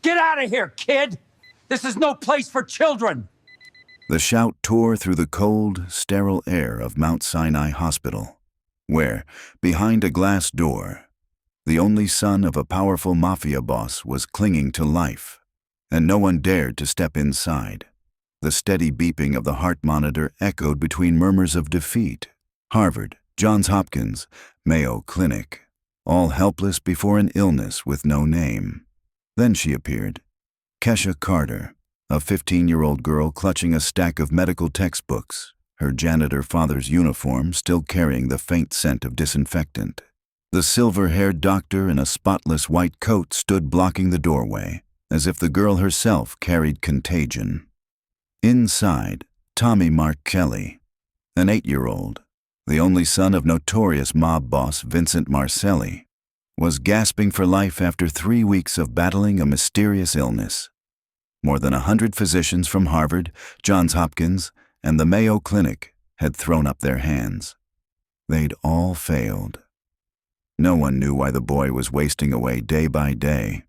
Get out of here, kid! This is no place for children! The shout tore through the cold, sterile air of Mount Sinai Hospital, where, behind a glass door, the only son of a powerful mafia boss was clinging to life, and no one dared to step inside. The steady beeping of the heart monitor echoed between murmurs of defeat. Harvard, Johns Hopkins, Mayo Clinic, all helpless before an illness with no name. Then she appeared. Kesha Carter, a 15-year-old girl clutching a stack of medical textbooks, her janitor father's uniform still carrying the faint scent of disinfectant. The silver-haired doctor in a spotless white coat stood blocking the doorway, as if the girl herself carried contagion. Inside, Tommy Mark Kelly, an 8-year-old, the only son of notorious mob boss Vincent Marcelli, was gasping for life after 3 weeks of battling a mysterious illness. More than 100 physicians from Harvard, Johns Hopkins, and the Mayo Clinic had thrown up their hands. They'd all failed. No one knew why the boy was wasting away day by day.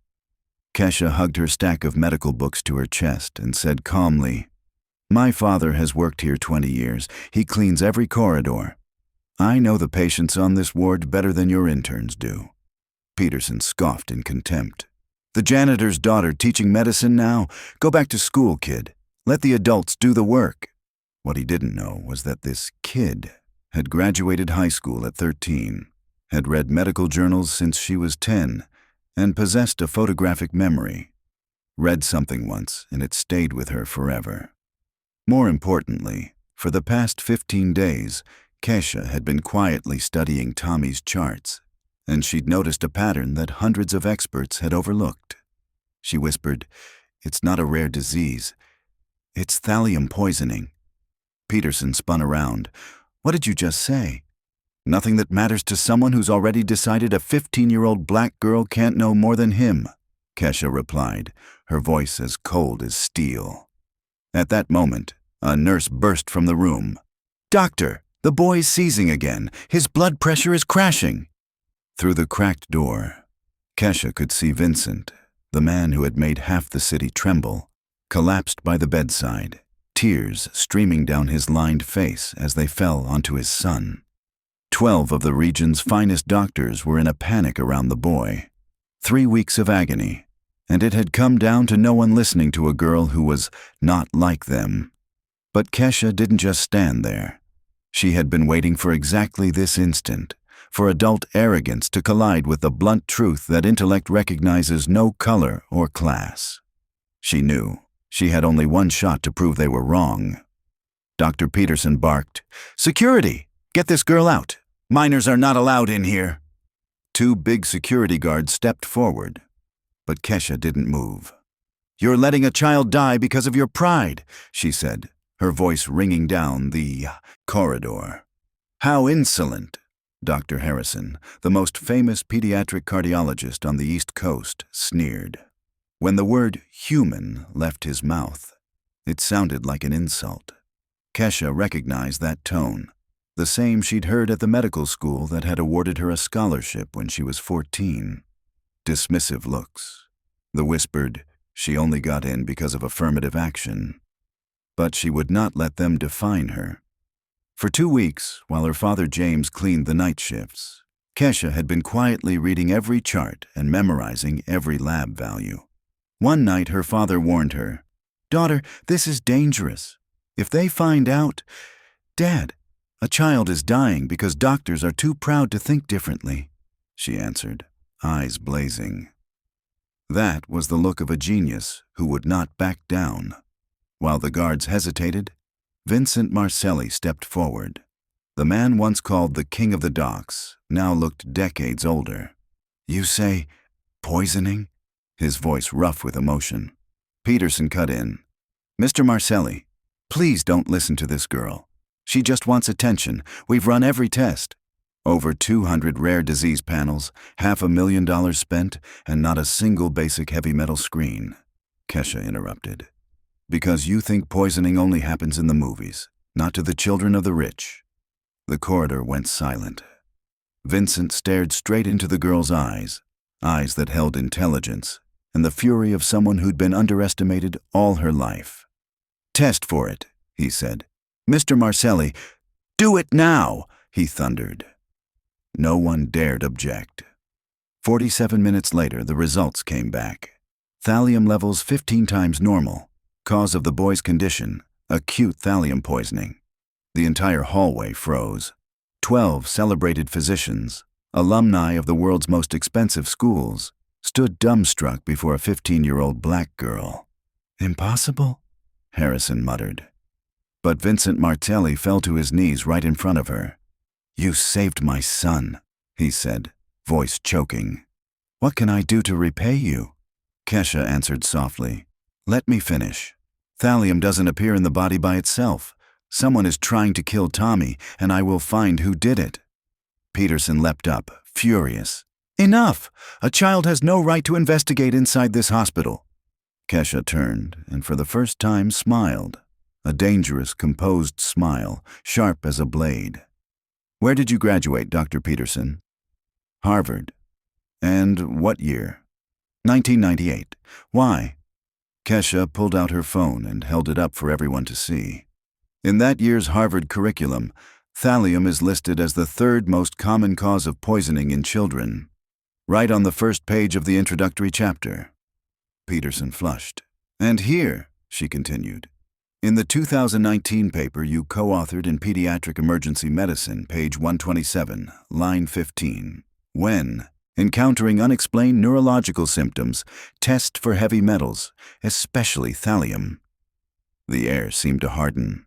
Kesha hugged her stack of medical books to her chest and said calmly, "My father has worked here 20 years. He cleans every corridor. I know the patients on this ward better than your interns do." Peterson scoffed in contempt. "The janitor's daughter teaching medicine now? Go back to school, kid. Let the adults do the work." What he didn't know was that this kid had graduated high school at 13, had read medical journals since she was 10, and possessed a photographic memory. Read something once, and it stayed with her forever. More importantly, for the past 15 days, Kesha had been quietly studying Tommy's charts, and she'd noticed a pattern that hundreds of experts had overlooked. She whispered, "It's not a rare disease. It's thallium poisoning." Peterson spun around. "What did you just say?" "Nothing that matters to someone who's already decided a 15-year-old black girl can't know more than him," Kesha replied, her voice as cold as steel. At that moment, a nurse burst from the room. "Doctor, the boy's seizing again. His blood pressure is crashing." Through the cracked door, Kesha could see Vincent, the man who had made half the city tremble, collapsed by the bedside, tears streaming down his lined face as they fell onto his son. 12 of the region's finest doctors were in a panic around the boy. 3 weeks of agony, and it had come down to no one listening to a girl who was not like them. But Kesha didn't just stand there. She had been waiting for exactly this instant, for adult arrogance to collide with the blunt truth that intellect recognizes no color or class. She knew she had only one shot to prove they were wrong. Dr. Peterson barked, "Security! Get this girl out! Minors are not allowed in here." 2 big security guards stepped forward, but Kesha didn't move. "You're letting a child die because of your pride," she said, her voice ringing down the corridor. "How insolent!" Dr. Harrison, the most famous pediatric cardiologist on the East Coast, sneered. When the word human left his mouth, it sounded like an insult. Kesha recognized that tone, the same she'd heard at the medical school that had awarded her a scholarship when she was 14. Dismissive looks. The whispered, she only got in because of affirmative action. But she would not let them define her. For 2 weeks, while her father James cleaned the night shifts, Kesha had been quietly reading every chart and memorizing every lab value. One night her father warned her, "Daughter, this is dangerous. If they find out, Dad, a child is dying because doctors are too proud to think differently," she answered, eyes blazing. That was the look of a genius who would not back down. While the guards hesitated, Vincent Marcelli stepped forward. The man once called the King of the Docks now looked decades older. "You say poisoning?" His voice rough with emotion. Peterson cut in. "Mr. Marcelli, please don't listen to this girl. She just wants attention. We've run every test. Over 200 rare disease panels, $500,000 spent, and not a single basic heavy metal screen." Kesha interrupted. "Because you think poisoning only happens in the movies, not to the children of the rich." The corridor went silent. Vincent stared straight into the girl's eyes that held intelligence, and the fury of someone who'd been underestimated all her life. "Test for it," he said. "Mr. Marcelli, do it now," he thundered. No one dared object. 47 minutes later, the results came back. Thallium levels 15 times normal. Cause of the boy's condition, acute thallium poisoning. The entire hallway froze. 12 celebrated physicians, alumni of the world's most expensive schools, stood dumbstruck before a 15-year-old black girl. "Impossible?" Harrison muttered. But Vincent Martelli fell to his knees right in front of her. "You saved my son," he said, voice choking. "What can I do to repay you?" Kesha answered softly. "Let me finish. Thallium doesn't appear in the body by itself. Someone is trying to kill Tommy, and I will find who did it." Peterson leapt up, furious. "Enough! A child has no right to investigate inside this hospital." Kesha turned, and for the first time smiled. A dangerous, composed smile, sharp as a blade. "Where did you graduate, Dr. Peterson?" "Harvard." "And what year?" 1998. "Why?" Kesha pulled out her phone and held it up for everyone to see. In that year's Harvard curriculum, thallium is listed as the third most common cause of poisoning in children, right on the first page of the introductory chapter. Peterson flushed. "And here," she continued, "in the 2019 paper you co-authored in Pediatric Emergency Medicine, page 127, line 15, when encountering unexplained neurological symptoms, test for heavy metals, especially thallium." The air seemed to harden.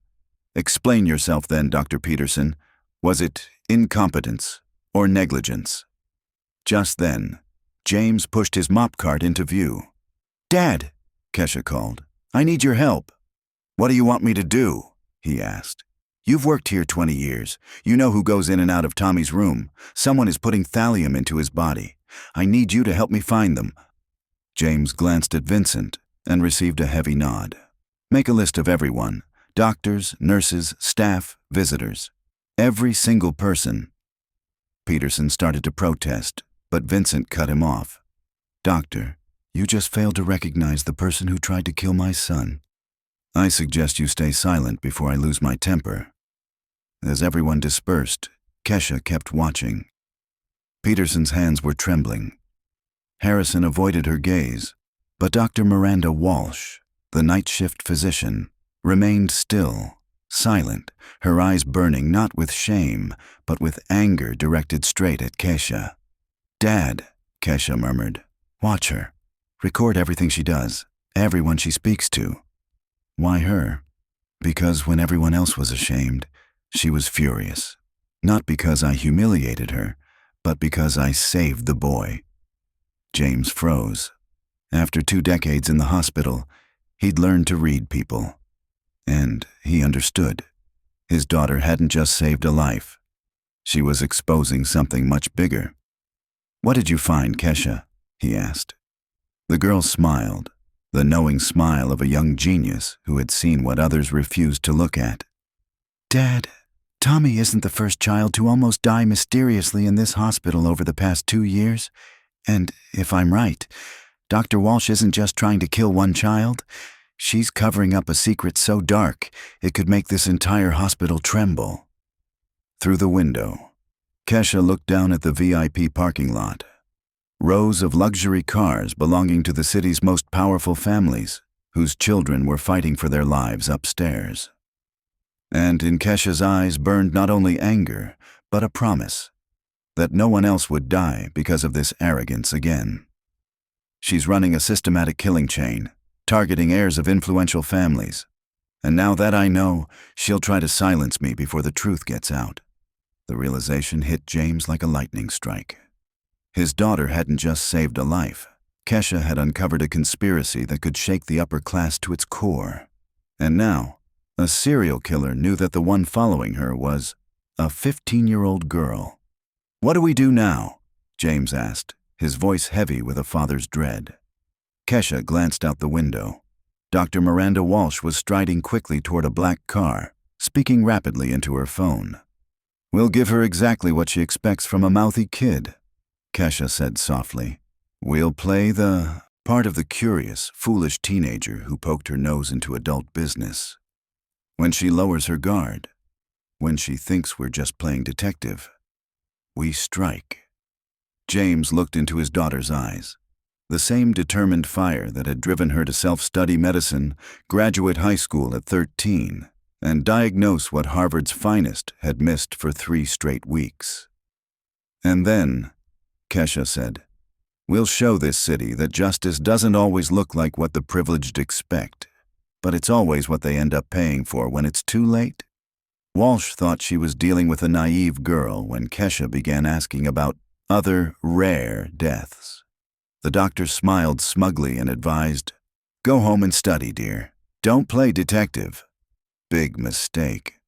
"Explain yourself then, Dr. Peterson. Was it incompetence or negligence?" Just then, James pushed his mop cart into view. "Dad," Kesha called, "I need your help." "What do you want me to do?" he asked. "You've worked here 20 years. You know who goes in and out of Tommy's room. Someone is putting thallium into his body. I need you to help me find them." James glanced at Vincent and received a heavy nod. "Make a list of everyone. Doctors, nurses, staff, visitors. Every single person." Peterson started to protest, but Vincent cut him off. "Doctor, you just failed to recognize the person who tried to kill my son. I suggest you stay silent before I lose my temper." As everyone dispersed, Kesha kept watching. Peterson's hands were trembling. Harrison avoided her gaze, but Dr. Miranda Walsh, the night shift physician, remained still, silent, her eyes burning not with shame, but with anger directed straight at Kesha. "Dad," Kesha murmured, "watch her. Record everything she does, everyone she speaks to." "Why her?" "Because when everyone else was ashamed, she was furious. Not because I humiliated her, but because I saved the boy." James froze. After 2 decades in the hospital, he'd learned to read people. And he understood. His daughter hadn't just saved a life. She was exposing something much bigger. "What did you find, Kesha?" he asked. The girl smiled, the knowing smile of a young genius who had seen what others refused to look at. "Dad, Tommy isn't the first child to almost die mysteriously in this hospital over the past 2 years. And if I'm right, Dr. Walsh isn't just trying to kill one child. She's covering up a secret so dark it could make this entire hospital tremble." Through the window, Kesha looked down at the VIP parking lot. Rows of luxury cars belonging to the city's most powerful families, whose children were fighting for their lives upstairs. And in Kesha's eyes burned not only anger, but a promise that no one else would die because of this arrogance again. She's running a systematic killing chain, targeting heirs of influential families. And now that I know, she'll try to silence me before the truth gets out. The realization hit James like a lightning strike. His daughter hadn't just saved a life. Kesha had uncovered a conspiracy that could shake the upper class to its core. And now, a serial killer knew that the one following her was a 15-year-old girl. "What do we do now?" James asked, his voice heavy with a father's dread. Kesha glanced out the window. Dr. Miranda Walsh was striding quickly toward a black car, speaking rapidly into her phone. "We'll give her exactly what she expects from a mouthy kid," Kesha said softly. "We'll play the part of the curious, foolish teenager who poked her nose into adult business. When she lowers her guard, when she thinks we're just playing detective, we strike. James looked into his daughter's eyes. The same determined fire that had driven her to self-study medicine, graduate high school at 13, and diagnose what Harvard's finest had missed for 3 straight weeks. And then, Kesha said, "We'll show this city that justice doesn't always look like what the privileged expect, but it's always what they end up paying for when it's too late." Walsh thought she was dealing with a naive girl when Kesha began asking about other rare deaths. The doctor smiled smugly and advised, "Go home and study, dear. Don't play detective." Big mistake.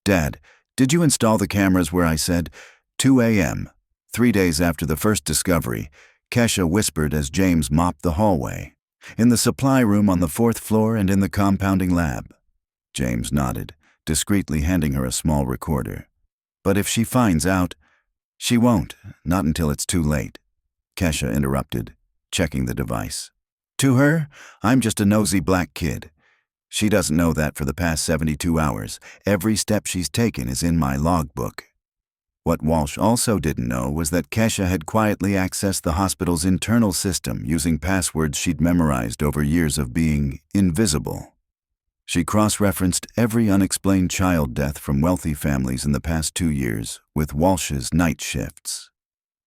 "Dad, did you install the cameras where I said 2 a.m.? 3 days after the first discovery," Kesha whispered as James mopped the hallway. "In the supply room on the 4th floor and in the compounding lab." James nodded, discreetly handing her a small recorder. "But if she finds out—" "She won't, not until it's too late," Kesha interrupted, checking the device. "To her, I'm just a nosy black kid. She doesn't know that for the past 72 hours, every step she's taken is in my logbook." What Walsh also didn't know was that Kesha had quietly accessed the hospital's internal system using passwords she'd memorized over years of being invisible. She cross-referenced every unexplained child death from wealthy families in the past 2 years with Walsh's night shifts.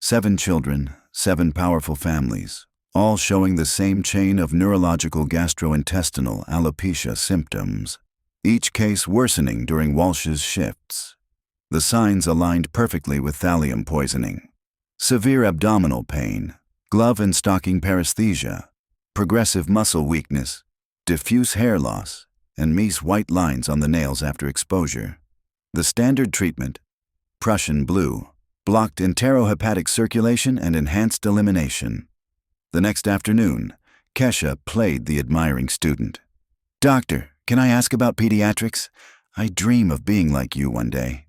7 children, 7 powerful families, all showing the same chain of neurological gastrointestinal alopecia symptoms, each case worsening during Walsh's shifts. The signs aligned perfectly with thallium poisoning: severe abdominal pain, glove and stocking paresthesia, progressive muscle weakness, diffuse hair loss, and Mies white lines on the nails after exposure. The standard treatment, Prussian blue, blocked enterohepatic circulation and enhanced elimination. The next afternoon, Kesha played the admiring student. "Doctor, can I ask about pediatrics? I dream of being like you one day."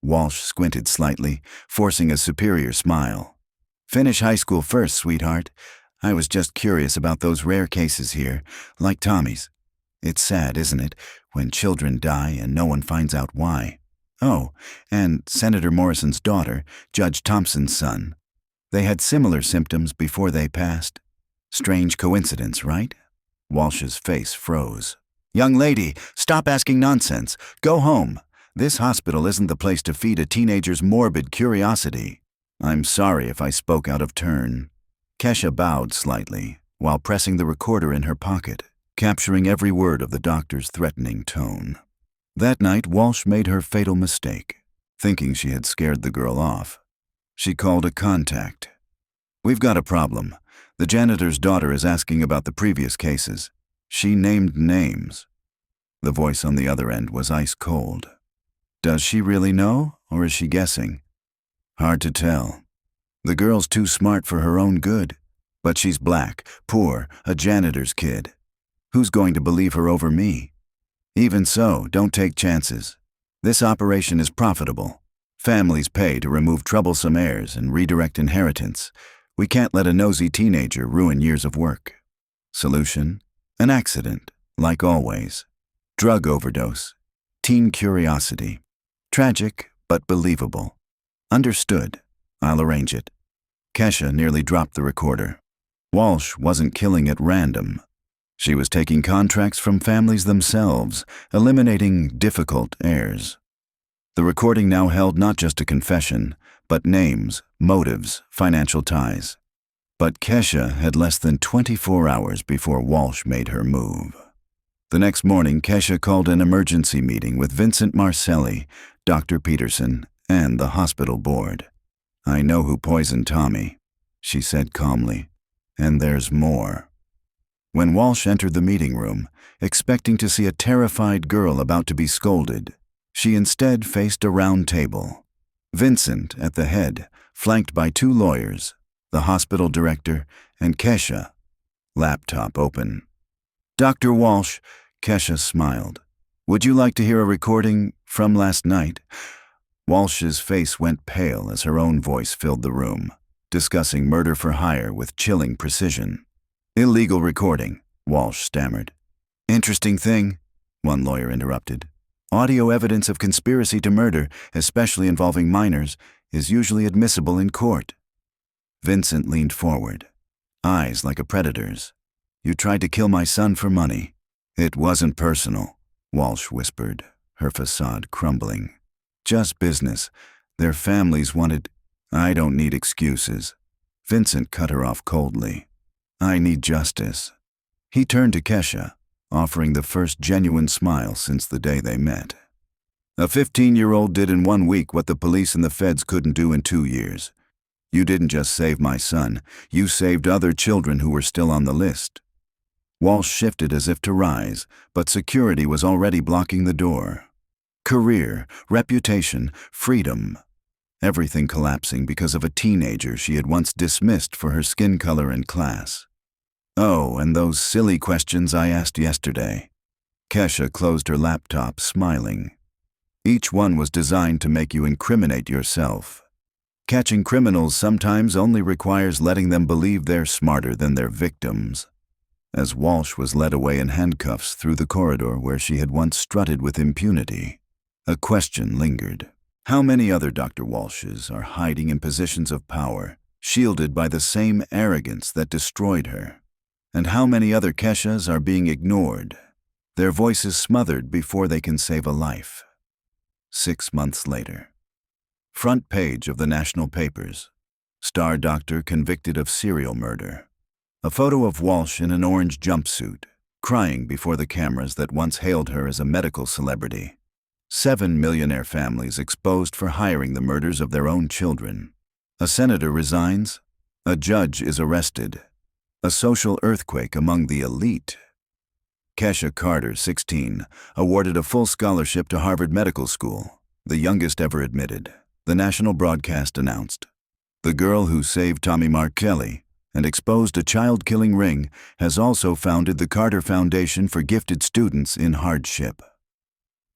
Walsh squinted slightly, forcing a superior smile. "Finish high school first, sweetheart. I was just curious about those rare cases here, like Tommy's. It's sad, isn't it, when children die and no one finds out why? Oh, and Senator Morrison's daughter, Judge Thompson's son. They had similar symptoms before they passed. Strange coincidence, right?" Walsh's face froze. "Young lady, stop asking nonsense. Go home. This hospital isn't the place to feed a teenager's morbid curiosity." "I'm sorry if I spoke out of turn." Kesha bowed slightly, while pressing the recorder in her pocket, capturing every word of the doctor's threatening tone. That night, Walsh made her fatal mistake, thinking she had scared the girl off. She called a contact. "We've got a problem. The janitor's daughter is asking about the previous cases. She named names." The voice on the other end was ice cold. "Does she really know, or is she guessing?" "Hard to tell. The girl's too smart for her own good. But she's black, poor, a janitor's kid. Who's going to believe her over me? Even so, don't take chances. This operation is profitable. Families pay to remove troublesome heirs and redirect inheritance. We can't let a nosy teenager ruin years of work." Solution? An accident, like always. Drug overdose. Teen curiosity. Tragic, but believable. "Understood. I'll arrange it." Kesha nearly dropped the recorder. Walsh wasn't killing at random. She was taking contracts from families themselves, eliminating difficult heirs. The recording now held not just a confession, but names, motives, financial ties. But Kesha had less than 24 hours before Walsh made her move. The next morning, Kesha called an emergency meeting with Vincent Marcelli, Dr. Peterson, and the hospital board. "I know who poisoned Tommy," she said calmly, "and there's more." When Walsh entered the meeting room, expecting to see a terrified girl about to be scolded, she instead faced a round table. Vincent at the head, flanked by 2 lawyers, the hospital director, and Kesha, laptop open. "Dr. Walsh," Kesha smiled. "Would you like to hear a recording from last night?" Walsh's face went pale as her own voice filled the room, discussing murder for hire with chilling precision. Illegal recording, Walsh stammered. Interesting thing, one lawyer interrupted. Audio evidence of conspiracy to murder, especially involving minors, is usually admissible in court. Vincent leaned forward, eyes like a predator's. You tried to kill my son for money. It wasn't personal, Walsh whispered, her facade crumbling. Just business. Their families wanted... I don't need excuses. Vincent cut her off coldly. I need justice. He turned to Kesha, offering the first genuine smile since the day they met. A 15-year-old did in 1 week what the police and the feds couldn't do in 2 years. You didn't just save my son, you saved other children who were still on the list. Walsh shifted as if to rise, but security was already blocking the door. Career, reputation, freedom. Everything collapsing because of a teenager she had once dismissed for her skin color and class. Oh, and those silly questions I asked yesterday. Kesha closed her laptop, smiling. Each one was designed to make you incriminate yourself. Catching criminals sometimes only requires letting them believe they're smarter than their victims. As Walsh was led away in handcuffs through the corridor where she had once strutted with impunity, a question lingered. How many other Dr. Walshes are hiding in positions of power, shielded by the same arrogance that destroyed her? And how many other Keshas are being ignored, their voices smothered before they can save a life? 6 months later. Front page of the national papers. Star doctor convicted of serial murder. A photo of Walsh in an orange jumpsuit, crying before the cameras that once hailed her as a medical celebrity. 7 millionaire families exposed for hiring the murders of their own children. A senator resigns. A judge is arrested. A social earthquake among the elite. Kesha Carter, 16, awarded a full scholarship to Harvard Medical School, the youngest ever admitted. The national broadcast announced. The girl who saved Tommy Mark Kelly and exposed a child-killing ring has also founded the Carter Foundation for Gifted Students in Hardship.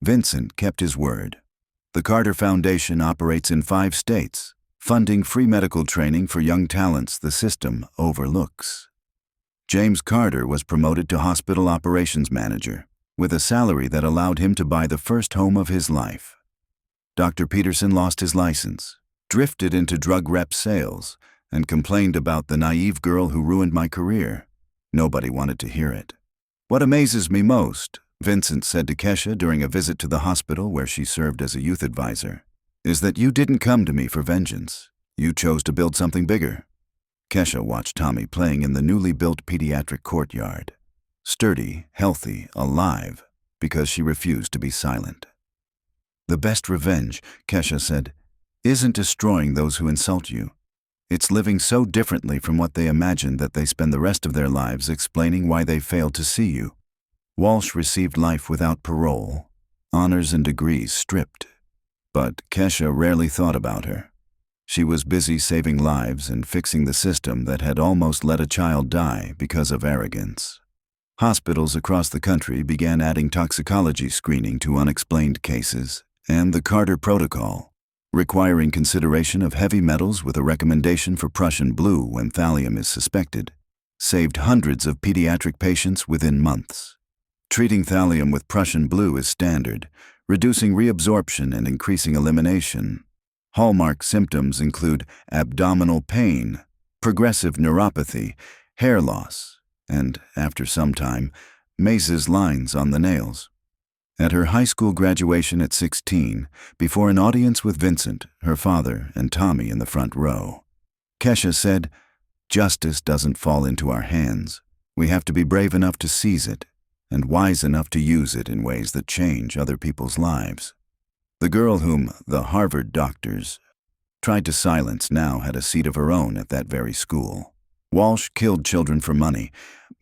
Vincent kept his word. The Carter Foundation operates in 5 states, funding free medical training for young talents the system overlooks. James Carter was promoted to hospital operations manager, with a salary that allowed him to buy the first home of his life. Dr. Peterson lost his license, drifted into drug rep sales, and complained about the naive girl who ruined my career. Nobody wanted to hear it. What amazes me most, Vincent said to Kesha during a visit to the hospital where she served as a youth advisor, is that you didn't come to me for vengeance. You chose to build something bigger. Kesha watched Tommy playing in the newly built pediatric courtyard. Sturdy, healthy, alive, because she refused to be silent. The best revenge, Kesha said, isn't destroying those who insult you. It's living so differently from what they imagined that they spend the rest of their lives explaining why they failed to see you. Walsh received life without parole, honors and degrees stripped. But Kesha rarely thought about her. She was busy saving lives and fixing the system that had almost let a child die because of arrogance. Hospitals across the country began adding toxicology screening to unexplained cases, and the Carter Protocol, requiring consideration of heavy metals with a recommendation for Prussian blue when thallium is suspected, saved hundreds of pediatric patients within months. Treating thallium with Prussian blue is standard, reducing reabsorption and increasing elimination. Hallmark symptoms include abdominal pain, progressive neuropathy, hair loss, and, after some time, Mace's lines on the nails. At her high school graduation at 16, before an audience with Vincent, her father, and Tommy in the front row, Kesha said, "Justice doesn't fall into our hands. We have to be brave enough to seize it, and wise enough to use it in ways that change other people's lives." The girl whom the Harvard doctors tried to silence now had a seat of her own at that very school. Walsh killed children for money,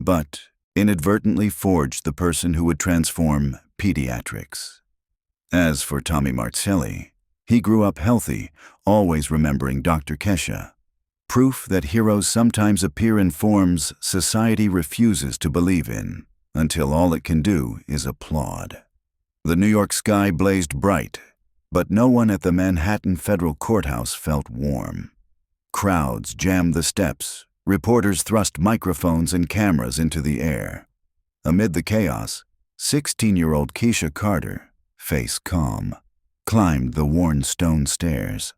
but inadvertently forged the person who would transform pediatrics. As for Tommy Marcelli, he grew up healthy, always remembering Dr. Kesha. Proof that heroes sometimes appear in forms society refuses to believe in, until all it can do is applaud. The New York sky blazed bright, but no one at the Manhattan Federal Courthouse felt warm. Crowds jammed the steps, Reporters thrust microphones and cameras into the air. Amid the chaos, 16-year-old Kesha Carter, face calm, climbed the worn stone stairs.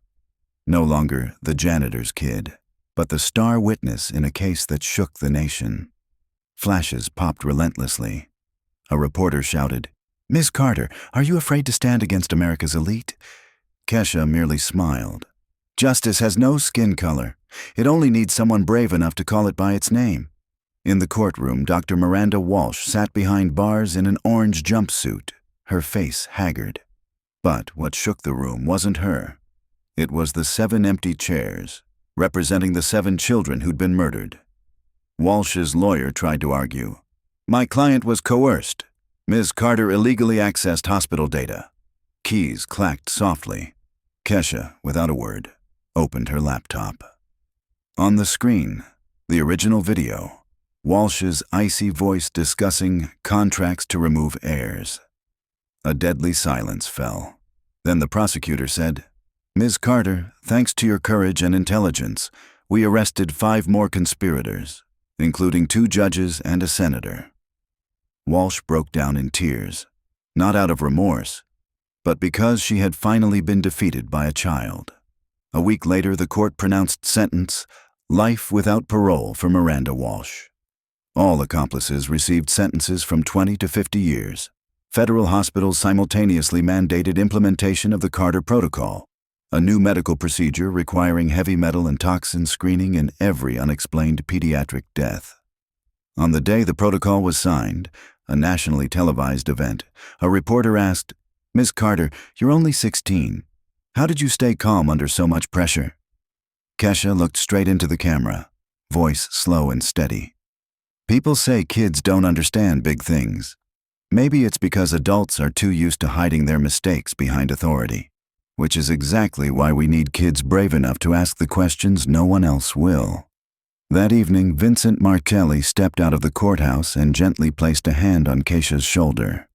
No longer the janitor's kid, but the star witness in a case that shook the nation. Flashes popped relentlessly. A reporter shouted, "Ms. Carter, are you afraid to stand against America's elite?" Kesha merely smiled. Justice has no skin color. It only needs someone brave enough to call it by its name. In the courtroom, Dr. Miranda Walsh sat behind bars in an orange jumpsuit, her face haggard. But what shook the room wasn't her. It was the 7 empty chairs, representing the 7 children who'd been murdered. Walsh's lawyer tried to argue. "My client was coerced. Ms. Carter illegally accessed hospital data." Keys clacked softly. Kesha, without a word, opened her laptop. On the screen, the original video, Walsh's icy voice discussing contracts to remove heirs. A deadly silence fell. Then the prosecutor said, "Ms. Carter, thanks to your courage and intelligence, we arrested 5 more conspirators, including 2 judges and a senator." Walsh broke down in tears, not out of remorse, but because she had finally been defeated by a child. A week later, the court pronounced sentence, life without parole for Miranda Walsh. All accomplices received sentences from 20 to 50 years. Federal hospitals simultaneously mandated implementation of the Carter Protocol, a new medical procedure requiring heavy metal and toxin screening in every unexplained pediatric death. On the day the protocol was signed, a nationally televised event, a reporter asked, "Ms. Carter, you're only 16. How did you stay calm under so much pressure?" Kesha looked straight into the camera, voice slow and steady. "People say kids don't understand big things. Maybe it's because adults are too used to hiding their mistakes behind authority, which is exactly why we need kids brave enough to ask the questions no one else will." That evening, Vincent Martelli stepped out of the courthouse and gently placed a hand on Kesha's shoulder.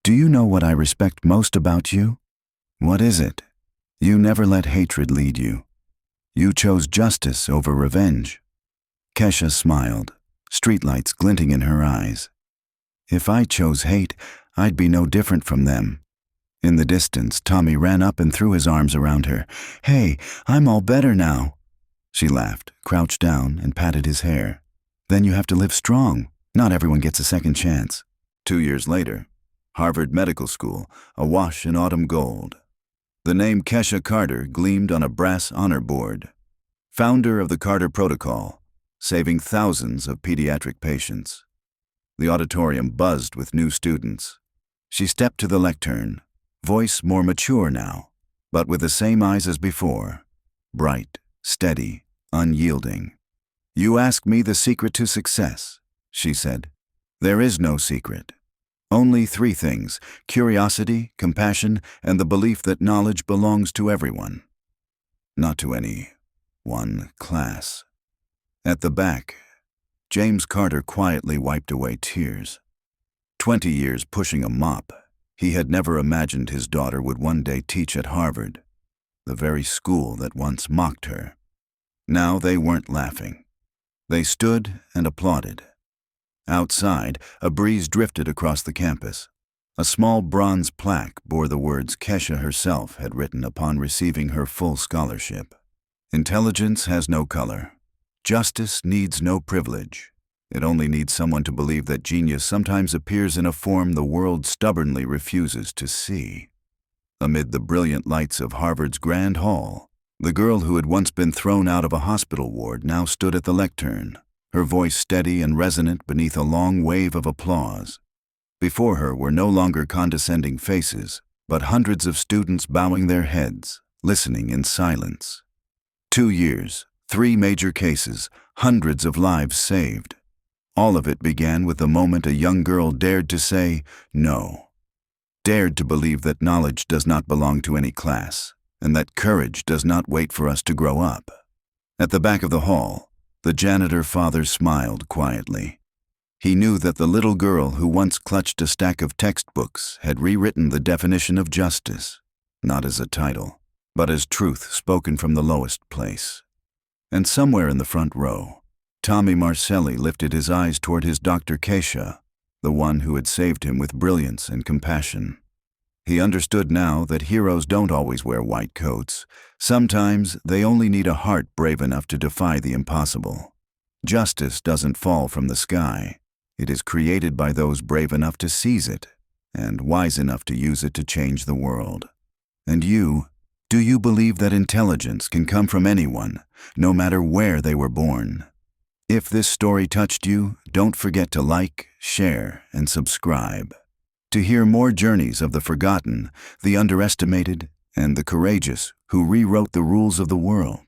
"Do you know what I respect most about you?" "What is it?" "You never let hatred lead you. You chose justice over revenge." Kesha smiled, streetlights glinting in her eyes. "If I chose hate, I'd be no different from them." In the distance, Tommy ran up and threw his arms around her. "Hey, I'm all better now." She laughed, crouched down, and patted his hair. "Then you have to live strong. Not everyone gets a second chance." 2 years later, Harvard Medical School, awash in autumn gold. The name Kesha Carter gleamed on a brass honor board. Founder of the Carter Protocol, saving thousands of pediatric patients. The auditorium buzzed with new students. She stepped to the lectern, voice more mature now, but with the same eyes as before, bright, steady, unyielding. "You ask me the secret to success," she said. "There is no secret. Only 3 things: curiosity, compassion, and the belief that knowledge belongs to everyone, not to any one class." At the back, James Carter quietly wiped away tears. 20 years pushing a mop, he had never imagined his daughter would one day teach at Harvard, the very school that once mocked her. Now they weren't laughing. They stood and applauded. Outside, a breeze drifted across the campus. A small bronze plaque bore the words Kesha herself had written upon receiving her full scholarship. "Intelligence has no color. Justice needs no privilege. It only needs someone to believe that genius sometimes appears in a form the world stubbornly refuses to see." Amid the brilliant lights of Harvard's Grand Hall, the girl who had once been thrown out of a hospital ward now stood at the lectern, her voice steady and resonant beneath a long wave of applause. Before her were no longer condescending faces, but hundreds of students bowing their heads, listening in silence. 2 years, 3 major cases, hundreds of lives saved. All of it began with the moment a young girl dared to say no. Dared to believe that knowledge does not belong to any class, and that courage does not wait for us to grow up. At the back of the hall, the janitor father smiled quietly. He knew that the little girl who once clutched a stack of textbooks had rewritten the definition of justice, not as a title, but as truth spoken from the lowest place. And somewhere in the front row, Tommy Marcelli lifted his eyes toward his Dr. Kesha, the one who had saved him with brilliance and compassion. He understood now that heroes don't always wear white coats. Sometimes they only need a heart brave enough to defy the impossible. Justice doesn't fall from the sky. It is created by those brave enough to seize it and wise enough to use it to change the world. And you, do you believe that intelligence can come from anyone, no matter where they were born? If this story touched you, don't forget to like, share, and subscribe. To hear more journeys of the forgotten, the underestimated, and the courageous who rewrote the rules of the world.